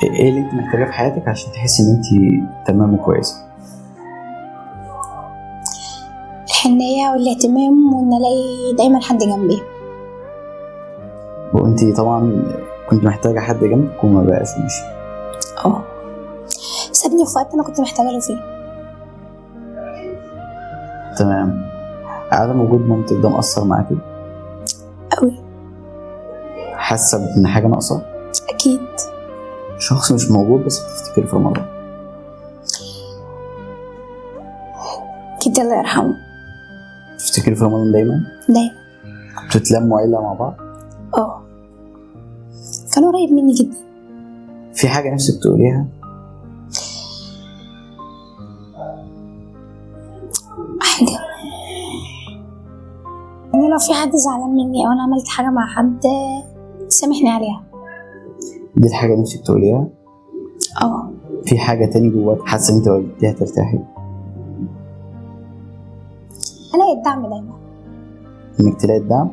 ايه اللي انت محتاجاه في حياتك عشان تحسي ان انت تمام وكويسه؟ الحنية والاهتمام وإن ألاقي دايما حد جنبي. وانت طبعا كنت محتاجه حد جنبك وما بقاش مشي. سابني في وقت أنا كنت محتاجة له فيه. تمام. عدم وجود مامتك ده مأثر معاكي؟ أوي. حاسه ان حاجه ناقصه؟ أكيد. شخص مش موجود بس بتفتكر في رمضان؟ أكيد الله يرحمه. تفتكر في رمضان دايما؟ دايما. كنتوا تتلموا عيله مع بعض؟ كان قريب مني جدا. في حاجه نفسك تقوليها؟ حاجة إن لو في حد زعلان مني أو أنا عملت حاجة مع حد سامحني عليها. دي الحاجه نفسك تقوليها؟ في حاجه تاني جواك حاسه ان انت قلتيها ترتاحي؟ ألاقي الدعم دايما. انك تلاقي الدعم؟